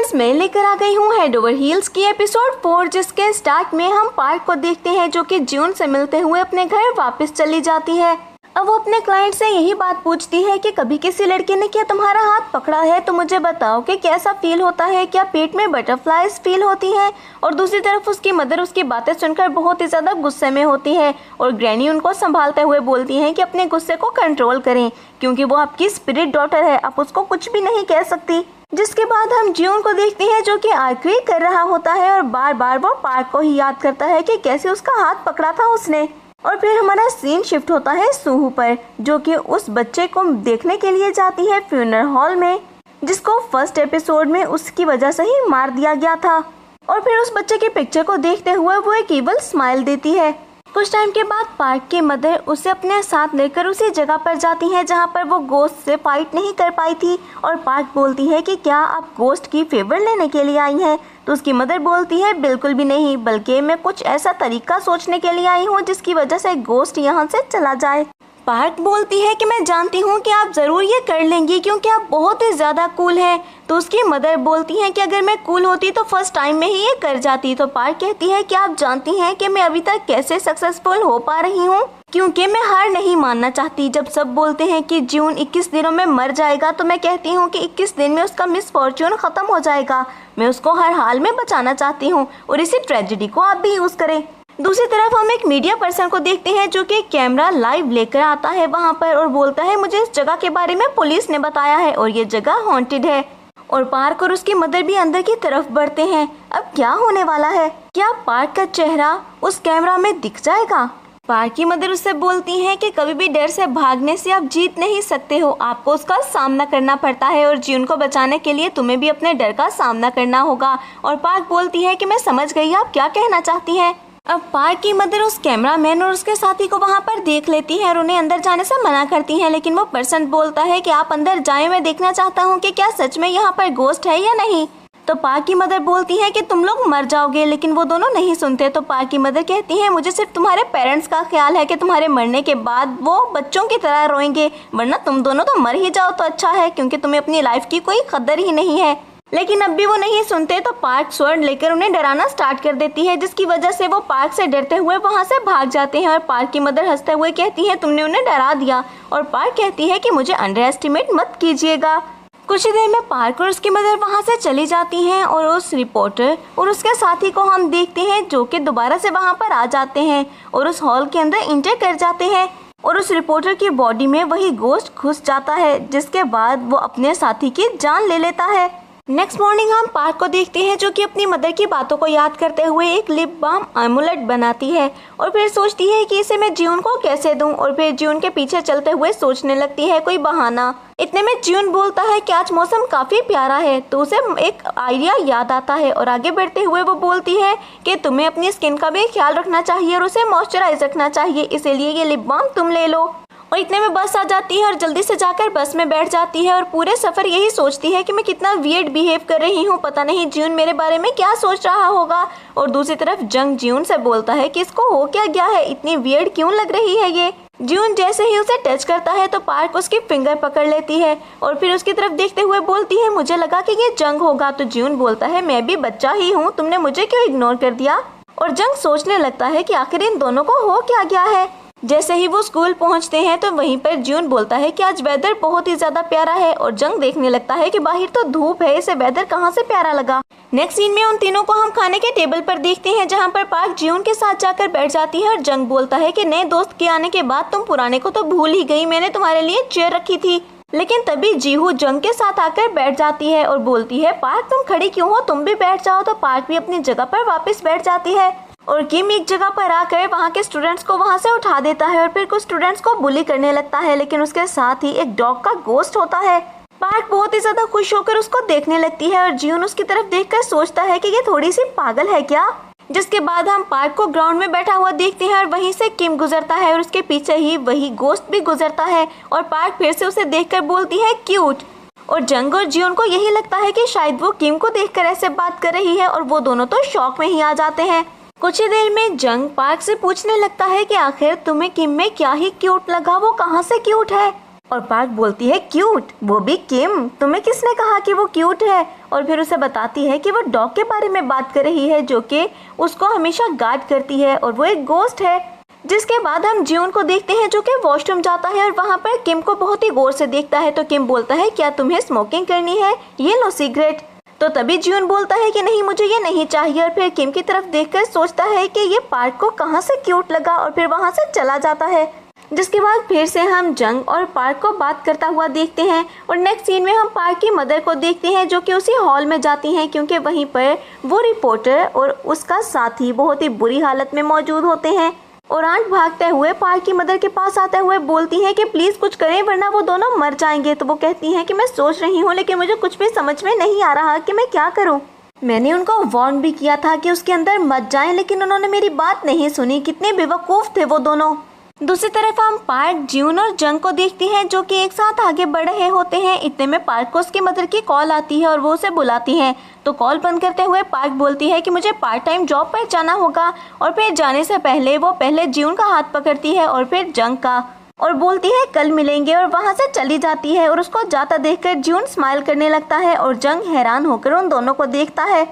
Guys, मैं लेकर आ गई हूँ हेड ओवर हील्स की एपिसोड 4, जिसके स्टार्ट में हम पार्क को देखते हैं जो कि जून से मिलते हुए अपने घर वापस चली जाती है। अब वो अपने क्लाइंट से यही बात पूछती है कि कभी किसी लड़के ने क्या तुम्हारा हाथ पकड़ा है तो मुझे बताओ कि कैसा फील होता है, क्या पेट में बटरफ्लाइज फील होती हैं। और दूसरी तरफ उसकी मदर उसकी बातें सुनकर बहुत ही ज़्यादा गुस्से में होती है और ग्रैनी उनको संभालते हुए बोलती हैं कि अपने गुस्से को कंट्रोल करें क्योंकि वो आपकी स्पिरिट डॉटर है, आप उसको कुछ भी नहीं कह सकती। जिसके बाद हम जियोन को देखते हैं जो कि आर्क्री कर रहा होता है और बार बार वो पार्क को ही याद करता है कि कैसे उसका हाथ पकड़ा था उसने। और फिर हमारा सीन शिफ्ट होता है सूहू पर, जो कि उस बच्चे को देखने के लिए जाती है फ्यूनरल हॉल में, जिसको फर्स्ट एपिसोड में उसकी वजह से ही मार दिया गया था। और फिर उस बच्चे की पिक्चर को देखते हुए वो एक इवल स्माइल देती है। कुछ टाइम के बाद पार्क की मदर उसे अपने साथ लेकर उसी जगह पर जाती है जहां पर वो गोस्ट से फाइट नहीं कर पाई थी। और पार्क बोलती है कि क्या आप गोस्ट की फेवर लेने के लिए आई हैं? तो उसकी मदर बोलती है बिल्कुल भी नहीं, बल्कि मैं कुछ ऐसा तरीका सोचने के लिए आई हूँ जिसकी वजह से गोस्ट यहाँ से चला जाए। पार्क बोलती है कि मैं जानती हूँ कि आप ज़रूर ये कर लेंगी क्योंकि आप बहुत ही ज़्यादा कूल हैं। तो उसकी मदर बोलती है कि अगर मैं कूल होती तो फर्स्ट टाइम में ही ये कर जाती। तो पार्क कहती है कि आप जानती हैं कि मैं अभी तक कैसे सक्सेसफुल हो पा रही हूँ, क्योंकि मैं हार नहीं मानना चाहती। जब सब बोलते हैं कि जून 21 दिनों में मर जाएगा तो मैं कहती हूँ कि 21 दिन में उसका मिसफॉर्च्यून ख़त्म हो जाएगा। मैं उसको हर हाल में बचाना चाहती हूँ और इसी ट्रेजेडी को आप भी यूज़ करें। दूसरी तरफ हम एक मीडिया पर्सन को देखते हैं जो कि कैमरा लाइव लेकर आता है वहां पर और बोलता है मुझे इस जगह के बारे में पुलिस ने बताया है और ये जगह हॉन्टेड है। और पार्क और उसकी मदर भी अंदर की तरफ बढ़ते हैं। अब क्या होने वाला है? क्या पार्क का चेहरा उस कैमरा में दिख जाएगा? पार्क की मदर उससे बोलती हैं कि कभी भी डर से भागने से आप जीत नहीं सकते हो, आपको उसका सामना करना पड़ता है और जून को बचाने के लिए तुम्हें भी अपने डर का सामना करना होगा। और पार्क बोलती है कि मैं समझ गई आप क्या कहना चाहती हैं। अब पार्क की मदर उस कैमरामैन और उसके साथी को वहां पर देख लेती है और उन्हें अंदर जाने से मना करती है, लेकिन वो पर्सन बोलता है कि आप अंदर जाएं, मैं देखना चाहता हूं कि क्या सच में यहाँ पर गोस्ट है या नहीं। तो पार्क की मदर बोलती है कि तुम लोग मर जाओगे, लेकिन वो दोनों नहीं सुनते। तो पार्क की मदर कहती है मुझे सिर्फ तुम्हारे पेरेंट्स का ख्याल है कि तुम्हारे मरने के बाद वो बच्चों की तरह रोएंगे, वरना तुम दोनों तो मर ही जाओ तो अच्छा है क्योंकि तुम्हें अपनी लाइफ की कोई कदर ही नहीं है। लेकिन अब भी वो नहीं सुनते तो पार्क स्वॉर्ड लेकर उन्हें डराना स्टार्ट कर देती है, जिसकी वजह से वो पार्क से डरते हुए वहां से भाग जाते हैं। और पार्क की मदर हंसते हुए कहती है तुमने उन्हें डरा दिया। और पार्क कहती है कि मुझे अंडर एस्टिमेट मत कीजिएगा। कुछ ही देर में पार्क और उसकी मदर वहां से चली जाती हैं और उस रिपोर्टर और उसके साथी को हम देखते हैं जो कि दोबारा से वहां पर आ जाते हैं और उस हॉल के अंदर इंटर कर जाते हैं और उस रिपोर्टर की बॉडी में वही गोश्त घुस जाता है, जिसके बाद वो अपने साथी की जान ले लेता है। नेक्स्ट मॉर्निंग हम पार्क को देखते हैं जो कि अपनी मदर की बातों को याद करते हुए एक लिप बाम एमुलेट बनाती है और फिर सोचती है कि इसे मैं जून को कैसे दूं। और फिर जून के पीछे चलते हुए सोचने लगती है कोई बहाना। इतने में जून बोलता है कि आज मौसम काफी प्यारा है, तो उसे एक आइडिया याद आता है और आगे बढ़ते हुए वो बोलती है कि तुम्हें अपनी स्किन का भी ख्याल रखना चाहिए और उसे मॉइस्चराइज रखना चाहिए, इसीलिए ये लिप बाम तुम ले लो। और इतने में बस आ जाती है और जल्दी से जाकर बस में बैठ जाती है और पूरे सफर यही सोचती है कि मैं कितना वियर्ड बिहेव कर रही हूँ, पता नहीं जून मेरे बारे में क्या सोच रहा होगा। और दूसरी तरफ जंग जून से बोलता है कि इसको हो क्या गया है, इतनी वियर्ड क्यों लग रही है ये। जून जैसे ही उसे टच करता है तो पार्क उसकी फिंगर पकड़ लेती है और फिर उसकी तरफ देखते हुए बोलती है मुझे लगा कि ये जंग होगा। तो जून बोलता है मैं भी बच्चा ही हूँ, तुमने मुझे क्यों इग्नोर कर दिया। और जंग सोचने लगता है कि आखिर इन दोनों को हो क्या गया है। जैसे ही वो स्कूल पहुंचते हैं तो वहीं पर जून बोलता है कि आज वेदर बहुत ही ज्यादा प्यारा है और जंग देखने लगता है कि बाहर तो धूप है, इसे वेदर कहाँ से प्यारा लगा। नेक्स्ट सीन में उन तीनों को हम खाने के टेबल पर देखते हैं जहाँ पर पार्क जून के साथ जाकर बैठ जाती है और जंग बोलता है कि नए दोस्त के आने के बाद तुम पुराने को तो भूल ही गई, मैंने तुम्हारे लिए चेयर रखी थी। लेकिन तभी जीहू जंग के साथ आकर बैठ जाती है और बोलती है पार्क तुम खड़ी क्यों हो, तुम भी बैठ जाओ। तो पार्क भी अपनी जगह पर वापस बैठ जाती है और किम एक जगह पर आकर वहाँ के स्टूडेंट्स को वहाँ से उठा देता है और फिर कुछ स्टूडेंट्स को बुली करने लगता है, लेकिन उसके साथ ही एक डॉग का गोस्ट होता है। पार्क बहुत ही ज्यादा खुश होकर उसको देखने लगती है और जून उसकी तरफ देखकर सोचता है कि ये थोड़ी सी पागल है क्या। जिसके बाद हम पार्क को ग्राउंड में बैठा हुआ देखते हैं और वहीं से किम गुजरता है और उसके पीछे ही वही गोस्ट भी गुजरता है और पार्क फिर से उसे देखकर बोलती है क्यूट। और जंग और जियोन को यही लगता है कि शायद वो किम को देखकर ऐसे बात कर रही है और वो दोनों तो शॉक में ही आ जाते हैं। कुछ ही देर में जंग पार्क से पूछने लगता है कि आखिर तुम्हें किम में क्या ही क्यूट लगा, वो कहाँ से क्यूट है। और पार्क बोलती है क्यूट, वो भी किम, तुम्हें किसने कहा कि वो क्यूट है? और फिर उसे बताती है कि वो डॉग के बारे में बात कर रही है जो कि उसको हमेशा गार्ड करती है और वो एक गोस्ट है। जिसके बाद हम जियोन को देखते हैं जो कि वॉशरूम जाता है और वहाँ पर किम को बहुत ही गौर से देखता है। तो किम बोलता है क्या तुम्हें स्मोकिंग करनी है, ये लो सिगरेट। तो तभी जियोन बोलता है कि नहीं, मुझे ये नहीं चाहिए। और फिर किम की तरफ देखकर सोचता है कि ये पार्क को कहाँ से क्यूट लगा और फिर वहाँ से चला जाता है। जिसके बाद फिर से हम जंग और पार्क को बात करता हुआ देखते हैं और नेक्स्ट सीन में हम पार्क की मदर को देखते हैं जो कि उसी हॉल में जाती हैं क्योंकि वहीं पर वो रिपोर्टर और उसका साथी बहुत ही बुरी हालत में मौजूद होते हैं। और आंट भागते हुए पार्क की मदर के पास आते हुए बोलती हैं कि प्लीज़ कुछ करें वरना वो दोनों मर जाएंगे। तो वो कहती हैं कि मैं सोच रही हूँ लेकिन मुझे कुछ भी समझ में नहीं आ रहा कि मैं क्या करूँ। मैंने उनको वार्न भी किया था कि उसके अंदर मत जाएं लेकिन उन्होंने मेरी बात नहीं सुनी। कितने बेवकूफ़ थे वो दोनों। दूसरी तरफ हम पार्क, जियोन और जंग को देखते हैं जो कि एक साथ आगे बढ़ रहे होते हैं। इतने में पार्क को उसकी मदर की कॉल आती है और वो उसे बुलाती है। तो कॉल बंद करते हुए पार्क बोलती है कि मुझे पार्ट टाइम जॉब पर जाना होगा और फिर जाने से पहले वो पहले जियोन का हाथ पकड़ती है और फिर जंग का और बोलती है कल मिलेंगे और वहाँ से चली जाती है। और उसको जाता देखकर जियोन स्माइल करने लगता है और जंग हैरान होकर उन दोनों को देखता है।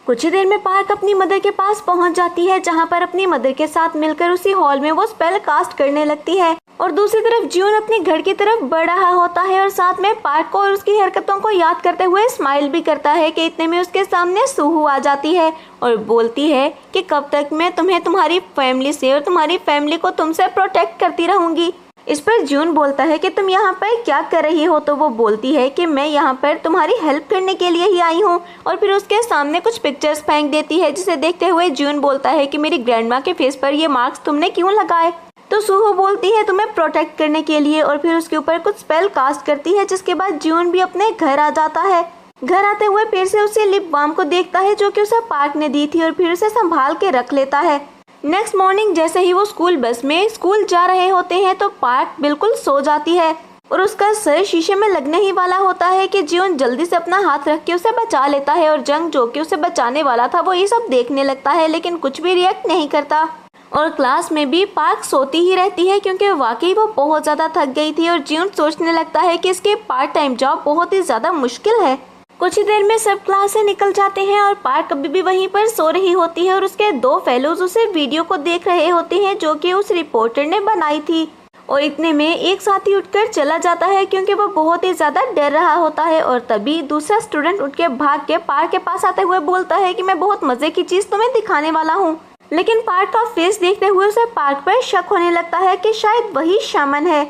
कुछ ही देर में पार्क अपनी मदर के पास पहुंच जाती है जहां पर अपनी मदर के साथ मिलकर उसी हॉल में वो स्पेल कास्ट करने लगती है। और दूसरी तरफ जियोन अपने घर की तरफ बढ़ रहा होता है और साथ में पार्क को और उसकी हरकतों को याद करते हुए स्माइल भी करता है कि इतने में उसके सामने सूहू आ जाती है और बोलती है कि कब तक मैं तुम्हें तुम्हारी फैमिली से और तुम्हारी फैमिली को तुमसे प्रोटेक्ट करती रहूंगी। इस पर जियोन बोलता है कि तुम यहाँ पर क्या कर रही हो? तो वो बोलती है कि मैं यहाँ पर तुम्हारी हेल्प करने के लिए ही आई हूँ। और फिर उसके सामने कुछ पिक्चर्स फेंक देती है जिसे देखते हुए जियोन बोलता है कि मेरी ग्रैंडमा के फेस पर ये मार्क्स तुमने क्यों लगाए? तो सूहो बोलती है तुम्हें प्रोटेक्ट करने के लिए और फिर उसके ऊपर कुछ स्पेल कास्ट करती है। जिसके बाद जियोन भी अपने घर आ जाता है। घर आते हुए फिर से उसे लिप बाम को देखता है जो कि उसे पार्क ने दी थी और फिर उसे संभाल के रख लेता है। नेक्स्ट मॉर्निंग जैसे ही वो स्कूल बस में स्कूल जा रहे होते हैं तो पार्क बिल्कुल सो जाती है और उसका सर शीशे में लगने ही वाला होता है कि जियोन जल्दी से अपना हाथ रख के उसे बचा लेता है। और जंग जो कि उसे बचाने वाला था वो ये सब देखने लगता है लेकिन कुछ भी रिएक्ट नहीं करता। और क्लास में भी पार्क सोती ही रहती है क्योंकि वाकई वो बहुत ज़्यादा थक गई थी। और जियोन सोचने लगता है कि इसके पार्ट टाइम जॉब बहुत ही ज़्यादा मुश्किल है। कुछ ही देर में सब क्लास से निकल जाते हैं और पार्क अभी भी वहीं पर सो रही होती है और उसके दो फेलोज उसे वीडियो को देख रहे होते हैं जो कि उस रिपोर्टर ने बनाई थी। और इतने में एक साथी उठकर चला जाता है क्योंकि वो बहुत ही ज़्यादा डर रहा होता है। और तभी दूसरा स्टूडेंट उठ के भाग के पार्क के पास आते हुए बोलता है कि मैं बहुत मज़े की चीज़ तुम्हें दिखाने वाला हूँ। लेकिन पार्क का फेस देखते हुए उसे पार्क पर शक होने लगता है कि शायद वही शामन है।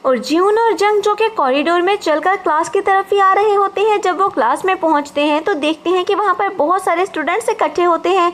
और जियोन और जंग जो कि कॉरिडोर में चलकर क्लास की तरफ ही आ रहे होते हैं। जब वो क्लास में पहुंचते हैं तो देखते हैं कि वहां पर बहुत सारे स्टूडेंट्स इकट्ठे होते हैं।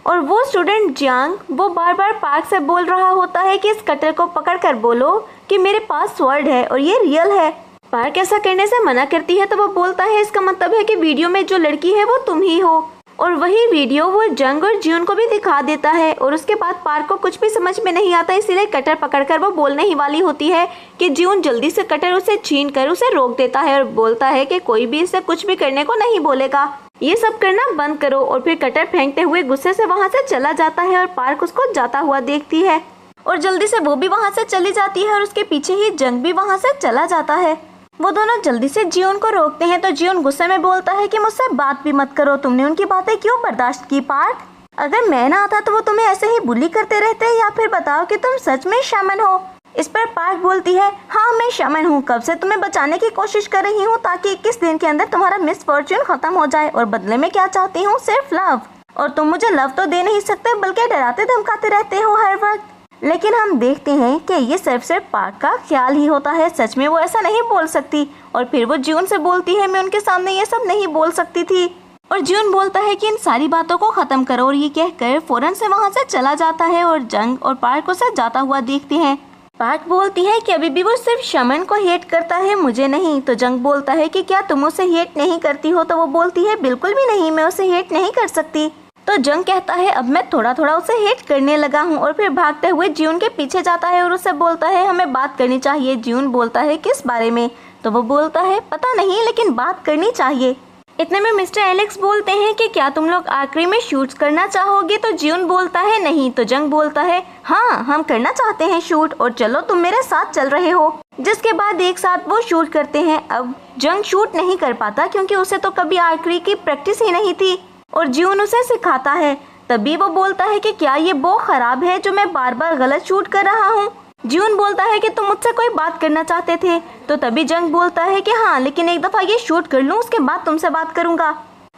और वो स्टूडेंट जंग वो बार बार पार्क से बोल रहा होता है कि इस कटर को पकड़कर बोलो कि मेरे पास स्वर्ड है और ये रियल है। पार्क ऐसा करने से मना करती है तो वो बोलता है इसका मतलब है कि वीडियो में जो लड़की है वो तुम ही हो। और वही वीडियो वो जंग और जियोन को भी दिखा देता है। और उसके बाद पार्क को कुछ भी समझ में नहीं आता इसीलिए कटर पकड़कर वो बोलने ही वाली होती है कि जियोन जल्दी से कटर उसे छीन कर उसे रोक देता है और बोलता है कि कोई भी इसे कुछ भी करने को नहीं बोलेगा, ये सब करना बंद करो। और फिर कटर फेंकते हुए गुस्से से वहाँ से चला जाता है और पार्क उसको जाता हुआ देखती है और जल्दी से वो भी वहाँ से चली जाती है और उसके पीछे ही जंग भी वहाँ से चला जाता है। वो दोनों जल्दी से जियोन को रोकते हैं तो जियोन गुस्से में बोलता है कि मुझसे बात भी मत करो, तुमने उनकी बातें क्यों बर्दाश्त की पार्क? अगर मैं ना आता तो वो तुम्हें ऐसे ही बुली करते रहते या फिर बताओ कि तुम सच में शामन हो। इस पर पार्क बोलती है हाँ मैं शामन हूँ, कब से तुम्हें बचाने की कोशिश कर रही हूँ ताकि 21 दिन के अंदर तुम्हारा मिसफॉर्च्यून खत्म हो जाए। और बदले में क्या चाहती हूँ? सिर्फ लव। और तुम मुझे लव तो दे नहीं सकते बल्कि डराते धमकाते रहते हो हर वक्त। लेकिन हम देखते हैं कि ये सिर्फ पार्क का ख्याल ही होता है, सच में वो ऐसा नहीं बोल सकती। और फिर वो जियोन से बोलती है मैं उनके सामने ये सब नहीं बोल सकती थी। और जियोन बोलता है कि इन सारी बातों को खत्म करो और ये कहकर फौरन से वहाँ से चला जाता है। और जंग और पार्क उसे जाता हुआ देखते हैं। पार्क बोलती है कि अभी भी वो सिर्फ शमन को हेट करता है, मुझे नहीं। तो जंग बोलता है कि क्या तुम उसे हेट नहीं करती हो? तो वो बोलती है बिल्कुल भी नहीं, मैं उसे हेट नहीं कर सकती। तो जंग कहता है अब मैं थोड़ा थोड़ा उसे हेट करने लगा हूँ। और फिर भागते हुए जियोन के पीछे जाता है और उसे बोलता है हमें बात करनी चाहिए। जियोन बोलता है किस बारे में? तो वो बोलता है पता नहीं लेकिन बात करनी चाहिए। इतने में मिस्टर एलेक्स बोलते हैं कि क्या तुम लोग आखिरी में शूट करना चाहोगे, तो ज्यून बोलता है नहीं, तो जंग बोलता है हाँ हम करना चाहते हैं शूट और चलो तुम मेरे साथ चल रहे हो। जिसके बाद एक साथ वो शूट करते हैं। अब जंग शूट नहीं कर पाता क्योंकि उसे तो कभी आर्चरी की प्रैक्टिस ही नहीं थी और ज्यून उसे सिखाता है। तभी वो बोलता है कि क्या ये बो खराब है जो मैं बार बार गलत शूट कर रहा हूँ। ज्यून बोलता है कि तुम मुझसे कोई बात करना चाहते थे, तो तभी जंग बोलता है कि हाँ लेकिन एक दफ़ा ये शूट कर लूँ उसके बाद तुमसे बात करूँगा।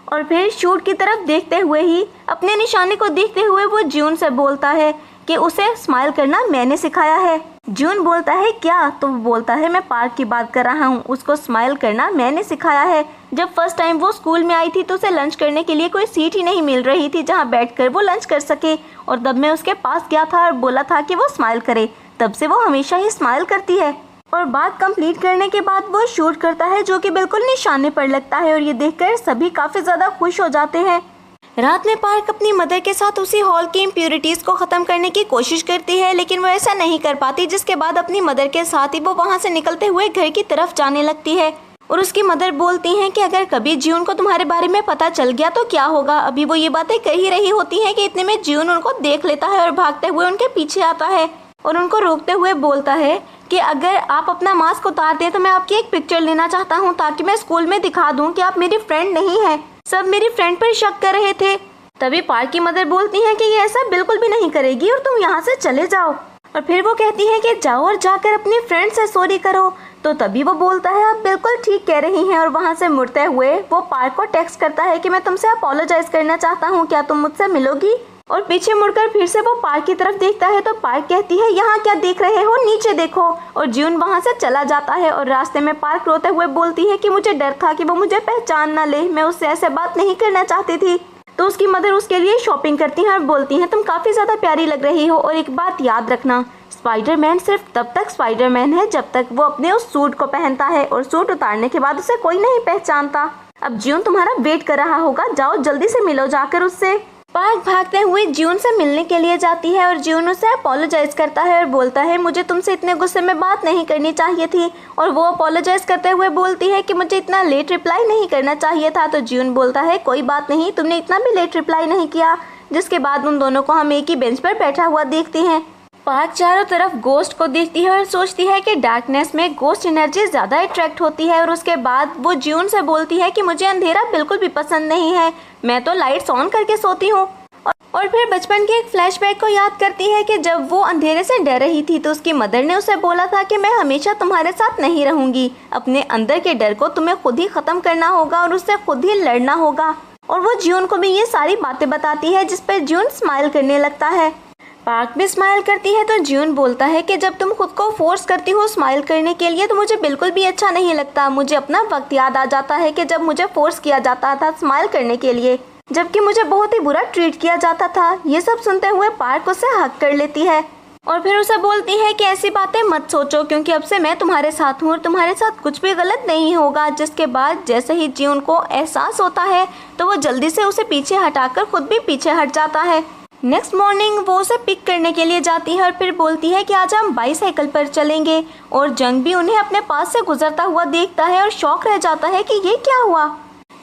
और फिर शूट की तरफ देखते हुए ही अपने निशाने को देखते हुए वो ज्यून से बोलता है कि उसे स्माइल करना मैंने सिखाया है। ज्यून बोलता है क्या, तो वो बोलता है मैं पार्क की बात कर रहा हूँ, उसको स्माइल करना मैंने सिखाया है। जब फर्स्ट टाइम वो स्कूल में आई थी तो उसे लंच करने के लिए कोई सीट ही नहीं मिल रही थी जहाँ बैठकर वो लंच कर सके, और तब मैं उसके पास गया था और बोला था कि वो स्माइल करे। तब से वो हमेशा ही स्माइल करती है। और बात कंप्लीट करने के बाद वो शूट करता है जो कि बिल्कुल निशाने पर लगता है और ये देखकर सभी काफ़ी ज़्यादा खुश हो जाते हैं। रात में पार्क अपनी मदर के साथ उसी हॉल की इम्प्योरिटीज़ को ख़त्म करने की कोशिश करती है, लेकिन वो ऐसा नहीं कर पाती। जिसके बाद अपनी मदर के साथ ही वो वहाँ से निकलते हुए घर की तरफ जाने लगती है और उसकी मदर बोलती हैं कि अगर कभी ज्यून को तुम्हारे बारे में पता चल गया तो क्या होगा। अभी वो ये बातें कह ही रही होती हैं कि इतने में ज्यून उनको देख लेता है और भागते हुए उनके पीछे आता है और उनको रोकते हुए बोलता है कि अगर आप अपना मास्क उतार दें तो मैं आपकी एक पिक्चर लेना चाहता हूं ताकि मैं स्कूल में दिखा दूं कि आप मेरी फ्रेंड नहीं हैं। सब मेरी फ्रेंड पर शक कर रहे थे। तभी पार्क की मदर बोलती हैं कि ये ऐसा बिल्कुल भी नहीं करेगी और तुम यहाँ से चले जाओ। और फिर वो कहती हैं कि जाओ और जाकर अपनी फ्रेंड से सॉरी करो। तो तभी वो बोलता है आप बिल्कुल ठीक कह रही हैं, और वहाँ से मुड़ते हुए वो पार्क को टेक्स्ट करता है कि मैं तुमसे अपोलोजाइज करना चाहता हूँ, क्या तुम मुझसे मिलोगी। और पीछे मुड़कर फिर से वो पार्क की तरफ देखता है तो पार्क कहती है यहाँ क्या देख रहे हो, नीचे देखो। और ज्यून वहाँ से चला जाता है और रास्ते में पार्क रोते हुए बोलती है कि मुझे डर था कि वो मुझे पहचान ना ले, मैं उससे ऐसे बात नहीं करना चाहती थी। तो उसकी मदर उसके लिए शॉपिंग करती हैं और बोलती हैं तुम काफ़ी ज़्यादा प्यारी लग रही हो, और एक बात याद रखना, स्पाइडरमैन सिर्फ तब तक स्पाइडरमैन है जब तक वो अपने उस सूट को पहनता है, और सूट उतारने के बाद उसे कोई नहीं पहचानता। अब ज्यून तुम्हारा वेट कर रहा होगा, जाओ जल्दी से मिलो जाकर उससे। पार्क भागते हुए ज्यून से मिलने के लिए जाती है और ज्यून उसे अपोलोजाइज करता है और बोलता है मुझे तुमसे इतने गुस्से में बात नहीं करनी चाहिए थी। और वो अपोलोजाइज करते हुए बोलती है कि मुझे इतना लेट रिप्लाई नहीं करना चाहिए था। तो ज्यून बोलता है कोई बात नहीं, तुमने इतना भी लेट रिप्लाई नहीं किया। जिसके बाद उन दोनों को हम एक ही बेंच पर बैठा हुआ देखते हैं। पार्क चारों तरफ गोस्ट को देखती है और सोचती है कि डार्कनेस में गोस्ट एनर्जी ज़्यादा अट्रैक्ट होती है। और उसके बाद वो ज्यून से बोलती है कि मुझे अंधेरा बिल्कुल भी पसंद नहीं है, मैं तो लाइट्स ऑन करके सोती हूँ। और फिर बचपन के एक फ्लैशबैक को याद करती है कि जब वो अंधेरे से डर रही थी तो उसकी मदर ने उसे बोला था कि मैं हमेशा तुम्हारे साथ नहीं रहूँगी, अपने अंदर के डर को तुम्हें खुद ही ख़त्म करना होगा और उससे खुद ही लड़ना होगा। और वो ज्यून को भी ये सारी बातें बताती है, जिस पर ज्यून स्माइल करने लगता है। पार्क भी स्माइल करती है तो ज्यून बोलता है कि जब तुम खुद को फोर्स करती हो स्माइल करने के लिए तो मुझे बिल्कुल भी अच्छा नहीं लगता। मुझे अपना वक्त याद आ जाता है कि जब मुझे फोर्स किया जाता था स्माइल करने के लिए, जबकि मुझे बहुत ही बुरा ट्रीट किया जाता था। ये सब सुनते हुए पार्क उसे हक कर लेती है और फिर उसे बोलती है कि ऐसी बातें मत सोचो क्योंकि अब से मैं तुम्हारे साथ हूँ और तुम्हारे साथ कुछ भी गलत नहीं होगा। जिसके बाद जैसे ही ज्यून को एहसास होता है तो वो जल्दी से उसे पीछे हटाकर खुद भी पीछे हट जाता है। नेक्स्ट मॉर्निंग वो उसे पिक करने के लिए जाती है और फिर बोलती है कि आज हम बाईसाइकिल पर चलेंगे। और जंग भी उन्हें अपने पास से गुजरता हुआ देखता है और शौक रह जाता है कि ये क्या हुआ।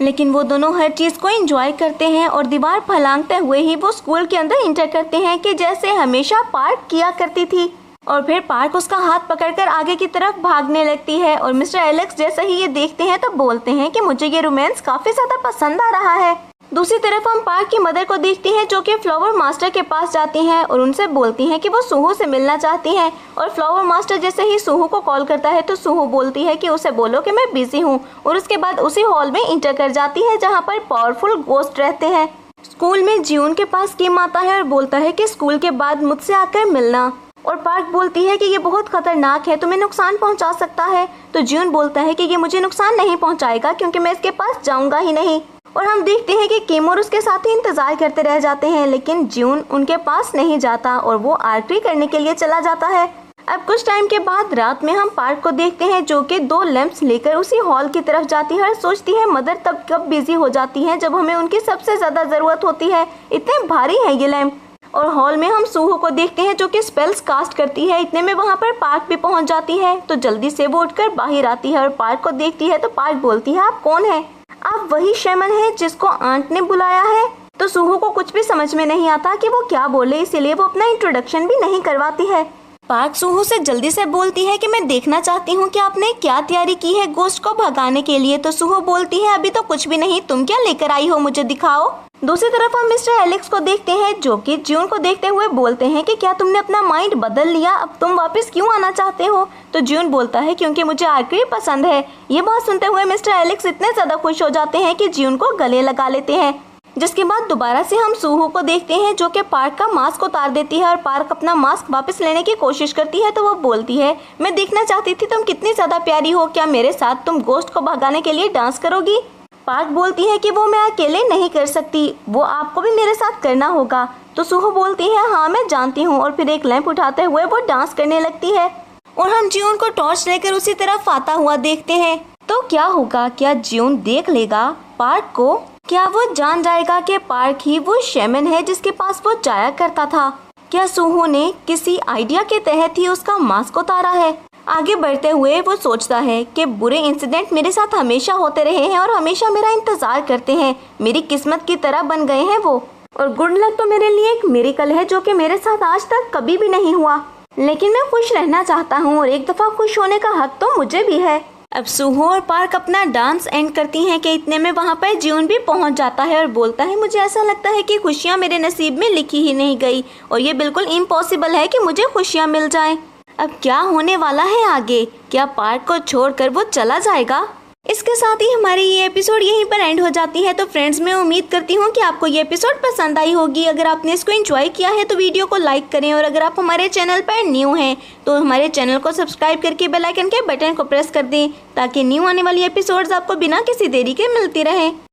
लेकिन वो दोनों हर चीज़ को एंजॉय करते हैं और दीवार फलांगते हुए ही वो स्कूल के अंदर इंटर करते हैं कि जैसे हमेशा पार्क किया करती थी। और फिर पार्क उसका हाथ पकड़कर आगे की तरफ भागने लगती है और मिस्टर एलेक्स जैसे ही ये देखते हैं तो बोलते हैं कि मुझे ये रोमांस काफ़ी ज़्यादा पसंद आ रहा है। दूसरी तरफ हम पार्क की मदर को देखते हैं जो कि फ्लावर मास्टर के पास जाती हैं और उनसे बोलती हैं कि वो सूहू से मिलना चाहती हैं। और फ्लावर मास्टर जैसे ही सूहू को कॉल करता है तो सूहू बोलती है कि उसे बोलो कि मैं बिजी हूँ, और उसके बाद उसी हॉल में इंटर कर जाती है जहाँ पर पावरफुल गोस्ट रहते हैं। स्कूल में ज्यून के पास किम आता है और बोलता है कि स्कूल के बाद मुझसे आकर मिलना। और पार्क बोलती है कि ये बहुत खतरनाक है, तुम्हें नुकसान पहुंचा सकता है। तो ज्यून बोलता है कि ये मुझे नुकसान नहीं पहुंचाएगा क्योंकि मैं इसके पास जाऊंगा ही नहीं। और हम देखते हैं कि किम और उसके साथी इंतजार करते रह जाते हैं, लेकिन ज्यून उनके पास नहीं जाता और वो आर्चरी करने के लिए चला जाता है। अब कुछ टाइम के बाद रात में हम पार्क को देखते हैं जो कि 2 लैंप्स लेकर उसी हॉल की तरफ जाती है और सोचती है मदर तब कब बिजी हो जाती हैं जब हमें उनकी सबसे ज़्यादा ज़रूरत होती है, इतने भारी हैं ये लैंप। और हॉल में हम सूहू को देखते हैं जो कि स्पेल्स कास्ट करती है। इतने में वहाँ पर पार्क भी पहुँच जाती है तो जल्दी से वो उठकर बाहर आती है और पार्क को देखती है तो पार्क बोलती है आप कौन है। आप वही शैमन है जिसको आंट ने बुलाया है? तो सूहो को कुछ भी समझ में नहीं आता कि वो क्या बोले, इसीलिए वो अपना इंट्रोडक्शन भी नहीं करवाती है। पार्क सूहो से जल्दी से बोलती है कि मैं देखना चाहती हूँ कि आपने क्या तैयारी की है गोस्ट को भगाने के लिए। तो सूहो बोलती है अभी तो कुछ भी नहीं, तुम क्या लेकर आई हो मुझे दिखाओ। दूसरी तरफ हम मिस्टर एलेक्स को देखते हैं जो कि ज्यून को देखते हुए बोलते हैं कि क्या तुमने अपना माइंड बदल लिया, अब तुम वापस क्यों आना चाहते हो? तो ज्यून बोलता है क्योंकि मुझे आर्चरी पसंद है। ये बात सुनते हुए मिस्टर एलेक्स इतने ज्यादा खुश हो जाते हैं कि ज्यून को गले लगा लेते हैं। जिसके बाद दोबारा से हम सूहो को देखते हैं जो कि पार्क का मास्क उतार देती है और पार्क अपना मास्क वापस लेने की कोशिश करती है। तो वो बोलती है मैं देखना चाहती थी तुम कितनी ज्यादा प्यारी हो, क्या मेरे साथ तुम गोस्ट को भगाने के लिए डांस करोगी? पार्क बोलती है कि वो मैं अकेले नहीं कर सकती, वो आपको भी मेरे साथ करना होगा। तो सूहो बोलती है हाँ मैं जानती हूँ, और फिर एक लैंप उठाते हुए वो डांस करने लगती है और हम ज्यून को टॉर्च लेकर उसी तरफ आता हुआ देखते हैं। तो क्या होगा, क्या ज्यून देख लेगा पार्क को? क्या वो जान जाएगा कि पार्क ही वो शैमन है जिसके पास वो जाया करता था? क्या सूहो ने किसी आइडिया के तहत ही उसका मास्क उतारा है? आगे बढ़ते हुए वो सोचता है कि बुरे इंसिडेंट मेरे साथ हमेशा होते रहे हैं और हमेशा मेरा इंतजार करते हैं, मेरी किस्मत की तरह बन गए हैं वो, और गुड लक तो मेरे लिए एक मिरेकल है जो कि मेरे साथ आज तक कभी भी नहीं हुआ। लेकिन मैं खुश रहना चाहता हूँ और एक दफा खुश होने का हक तो मुझे भी है। अब सूहो और पार्क अपना डांस एंड करती हैं कि इतने में वहाँ पर ज्यून भी पहुँच जाता है और बोलता है मुझे ऐसा लगता है कि खुशियाँ मेरे नसीब में लिखी ही नहीं गई और ये बिल्कुल इम्पॉसिबल है कि मुझे खुशियाँ मिल जाएं। अब क्या होने वाला है आगे? क्या पार्क को छोड़कर वो चला जाएगा? इसके साथ ही हमारी ये एपिसोड यहीं पर एंड हो जाती है। तो फ्रेंड्स मैं उम्मीद करती हूँ कि आपको ये एपिसोड पसंद आई होगी। अगर आपने इसको एंजॉय किया है तो वीडियो को लाइक करें, और अगर आप हमारे चैनल पर न्यू हैं तो हमारे चैनल को सब्सक्राइब करके बेल आइकन के बटन को प्रेस कर दें ताकि न्यू आने वाली एपिसोड्स आपको बिना किसी देरी के मिलती रहे।